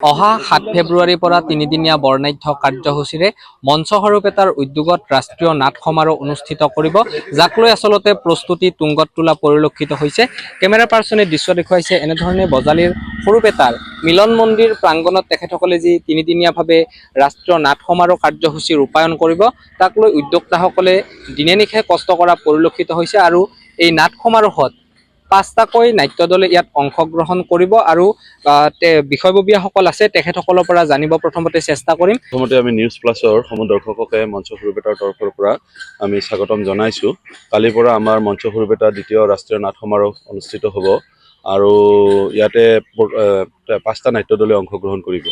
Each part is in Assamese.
অহা ৭ ফেব্ৰুৱাৰীৰ পৰা তিনিদিনীয়া বৰ্ণাঢ্য কাৰ্যসূচীৰে মঞ্চ সৰুপেটাৰ উদ্যোগত ৰাষ্ট্ৰীয় নাট সমাৰোহ অনুষ্ঠিত কৰিব, যাক লৈ আচলতে প্ৰস্তুতি তুংগত তোলা পৰিলক্ষিত হৈছে। কেমেৰা পাৰ্চনে দৃশ্য দেখুৱাইছে এনেধৰণে বজালীৰ সৰুপেটাৰ মিলন মন্দিৰ প্ৰাংগণত তেখেতসকলে যি তিনিদিনীয়াভাৱে ৰাষ্ট্ৰীয় নাট সমাৰোহ কাৰ্যসূচী ৰূপায়ণ কৰিব, তাক লৈ উদ্যোক্তাসকলে দিনে নিশে কষ্ট কৰা পৰিলক্ষিত হৈছে। আৰু এই নাট সমাৰোহত ৫টাকৈ নাট্য দলে ইয়াত অংশগ্ৰহণ কৰিব আৰু বিষয়ববীয়াসকল আছে তেখেতসকলৰ পৰা জানিব প্ৰথমতে চেষ্টা কৰিম। প্ৰথমতে আমি নিউজ প্লাছৰ সমূহ দৰ্শককে মঞ্চ সৰুপেটাৰ তৰফৰ পৰা আমি স্বাগতম জনাইছোঁ। কালিৰ পৰা আমাৰ মঞ্চ সৰুপেটা দ্বিতীয় ৰাষ্ট্ৰীয় নাট সমাৰোহ অনুষ্ঠিত হ'ব আৰু ইয়াতে ৫টা নাট্য দলে অংশগ্ৰহণ কৰিব।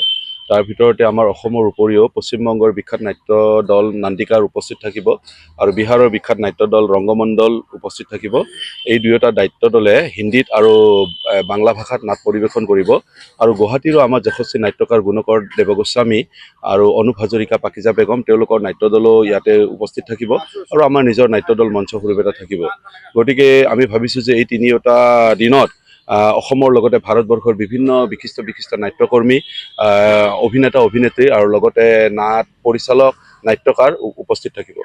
তাৰ ভিতৰতে আমাৰ অসমৰ উপৰিও পশ্চিমবংগৰ বিখ্যাত নাট্য দল নান্দিকাৰ উপস্থিত থাকিব আৰু বিহাৰৰ বিখ্যাত নাট্য দল ৰংগমণ্ডল উপস্থিত থাকিব। এই দুয়োটা নাট্য দলে হিন্দীত আৰু বাংলা ভাষাত নাট পৰিৱেশন কৰিব আৰু গুৱাহাটীৰো আমাৰ যশস্বী নাট্যকাৰ গুণকৰ দেৱগোস্বামী আৰু অনুপ হাজৰিকা পাকিজা বেগম তেওঁলোকৰ নাট্য দলো ইয়াতে উপস্থিত থাকিব আৰু আমাৰ নিজৰ নাট্য দল মঞ্চ সৰুপেটা থাকিব। গতিকে আমি ভাবিছোঁ যে এই তিনিওটা দিনত অসমৰ লগতে ভাৰতবৰ্ষৰ বিভিন্ন বিশিষ্ট নাট্যকৰ্মী, অভিনেতা অভিনেত্ৰী আৰু লগতে নাট পৰিচালক নাট্যকাৰ উপস্থিত থাকিব।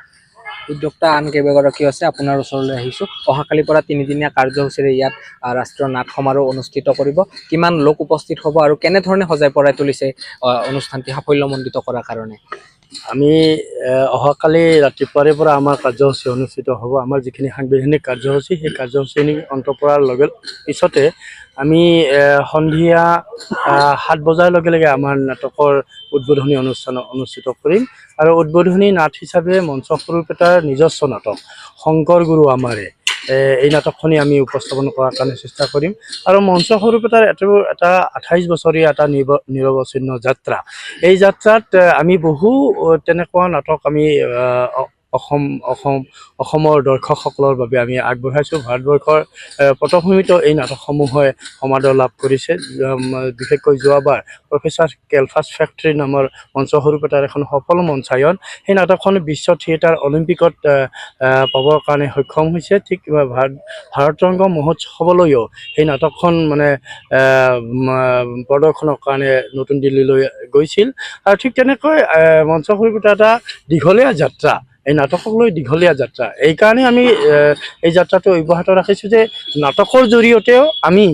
উদ্যোক্তা আন কেইবাগৰাকীও আছে, আপোনাৰ ওচৰলৈ আহিছোঁ। অহাকালিৰ পৰা তিনিদিনীয়া কাৰ্যসূচীৰে ইয়াত ৰাষ্ট্ৰীয় নাট সমাৰোহ অনুষ্ঠিত কৰিব। কিমান লোক উপস্থিত হ'ব আৰু কেনেধৰণে সজাই পৰাই তুলিছে অনুষ্ঠানটি সাফল্যমণ্ডিত কৰাৰ কাৰণে? আমি অহাকালি ৰাতিপুৱাৰে পৰা আমাৰ কাৰ্যসূচী অনুষ্ঠিত হ'ব। আমাৰ যিখিনি সাংবিধানিক কাৰ্যসূচী সেই কাৰ্যসূচীখিনি অন্ত পৰাৰ পিছতে আমি সন্ধিয়া ৭ বজাৰ লগে লগে আমাৰ নাটকৰ উদ্বোধনী অনুষ্ঠান অনুষ্ঠিত কৰিম আৰু উদ্বোধনী নাট হিচাপে মঞ্চ সৰুপেটাৰ নিজস্ব নাটক শংকৰ গুৰু আমাৰে এই নাটকখনি আমি উপস্থাপন কৰাৰ কাৰণে চেষ্টা কৰিম। আৰু মঞ্চ সৰুপেটাৰ এটা ২৮ বছৰীয়া এটা নিৰৱচ্ছিন্ন যাত্ৰা। এই যাত্ৰাত আমি বহু তেনেকুৱা নাটক আমি অসমৰ দৰ্শকসকলৰ বাবে আমি আগবঢ়াইছোঁ। ভাৰতবৰ্ষৰ পটভূমিতো এই নাটকসমূহে সমাদৰ লাভ কৰিছে। বিশেষকৈ যোৱাবাৰ প্ৰফেচাৰ কেলফাছ ফেক্টৰী নামৰ মঞ্চ সৰুপেটাৰ এখন সফল মঞ্চায়ন, সেই নাটকখন বিশ্ব থিয়েটাৰ অলিম্পিকত পাবৰ কাৰণে সক্ষম হৈছে। ঠিক ভাৰতৰংগ মহোৎসৱলৈও সেই নাটকখন প্ৰদৰ্শনৰ কাৰণে নতুন দিল্লীলৈ গৈছিল। আৰু ঠিক তেনেকৈ মঞ্চ সৰুপেটা এটা দীঘলীয়া যাত্ৰা, এই নাটকক লৈ দীঘলীয়া যাত্ৰা। এইকাৰণে আমি এই যাত্ৰাটো অব্যাহত ৰাখিছোঁ যে নাটকৰ জৰিয়তেও আমি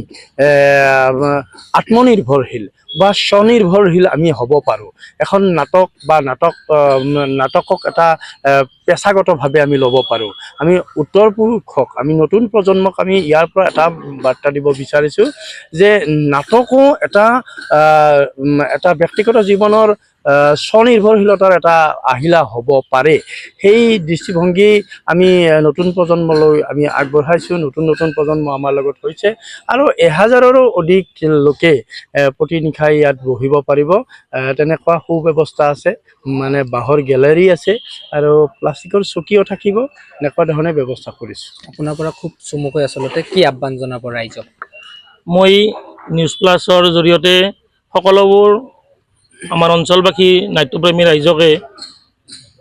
আত্মনিৰ্ভৰশীল বা স্বনিৰ্ভৰশীল আমি হ'ব পাৰোঁ। এখন নাটক বা নাটকক এটা পেছাগতভাৱে আমি ল'ব পাৰোঁ। আমি উত্তৰ পুৰুষক, আমি নতুন প্ৰজন্মক আমি ইয়াৰ পৰা এটা বাৰ্তা দিব বিচাৰিছোঁ যে নাটকো এটা ব্যক্তিগত জীৱনৰ স্বনিৰ্ভৰশীলতাৰ এটা আহিলা হ'ব পাৰে। সেই দৃষ্টিভংগী আমি নতুন প্ৰজন্মলৈ আমি আগবঢ়াইছোঁ। নতুন প্ৰজন্ম আমাৰ লগত হৈছে আৰু ১,০০০ৰো অধিক লোকে প্ৰতি নিশাই ইয়াত বহিব পাৰিব। তেনেকুৱা সুব্যৱস্থা আছে, বাঁহৰ গেলেৰী আছে আৰু প্লাষ্টিকৰ চকীও থাকিব। এনেকুৱা ধৰণে ব্যৱস্থা কৰিছোঁ। আপোনাৰ পৰা খুব চমুকৈ আচলতে কি আহ্বান জনাব ৰাইজক? মই নিউজ প্লাছৰ জৰিয়তে সকলোবোৰ আমাৰ অঞ্চলবাসী নাট্যপ্ৰেমী ৰাইজকে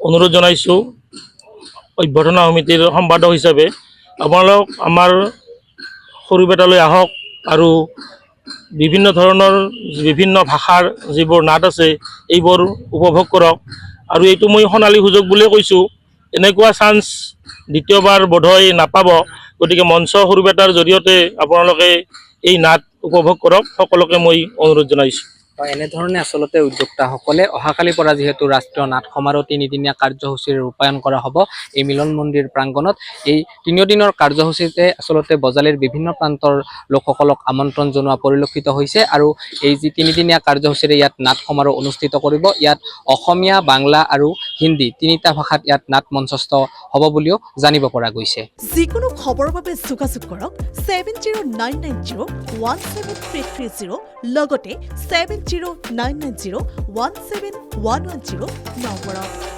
অনুৰোধ জনাইছোঁ, অভ্যৰ্থনা সমিতিৰ সম্পাদক হিচাপে আপোনালোক আমাৰ সৰুপেটালৈ আহক আৰু বিভিন্ন ধৰণৰ বিভিন্ন ভাষাৰ যিবোৰ নাট আছে এইবোৰ উপভোগ কৰক। আৰু এইটো মই সোণালী সুযোগ বুলিয়ে কৈছোঁ, এনেকুৱা চান্স দ্বিতীয়বাৰ বোধহয় নাপাব। গতিকে মঞ্চ সৰুপেটাৰ জৰিয়তে আপোনালোকে এই নাট উপভোগ কৰক, সকলোকে মই অনুৰোধ জনাইছোঁ। এনেধৰণে আচলতে উদ্যোক্তাসকলে অহাকালিৰ পৰা যিহেতু ৰাষ্ট্ৰীয় নাট সমাৰোহ তিনিদিনীয়া কাৰ্যসূচীৰে ৰূপায়ণ কৰা হ'ব এই মিলন মন্দিৰ প্ৰাংগণত, এই ৩ দিনৰ কাৰ্যসূচীতে আচলতে বজালীৰ বিভিন্ন প্ৰান্তৰ লোকসকলক আমন্ত্ৰণ জনোৱা পৰিলক্ষিত হৈছে। আৰু এই যি তিনিদিনীয়া কাৰ্যসূচীৰে ইয়াত নাট সমাৰোহ অনুষ্ঠিত কৰিব, ইয়াত অসমীয়া, বাংলা আৰু হিন্দী তিনিটা ভাষাত ইয়াত নাট মঞ্চস্থ হ'ব বুলিও জানিব পৰা গৈছে। যিকোনো খবৰৰ বাবে যোগাযোগ কৰক 7099017330 লগতে 7099017110 নম্বৰত।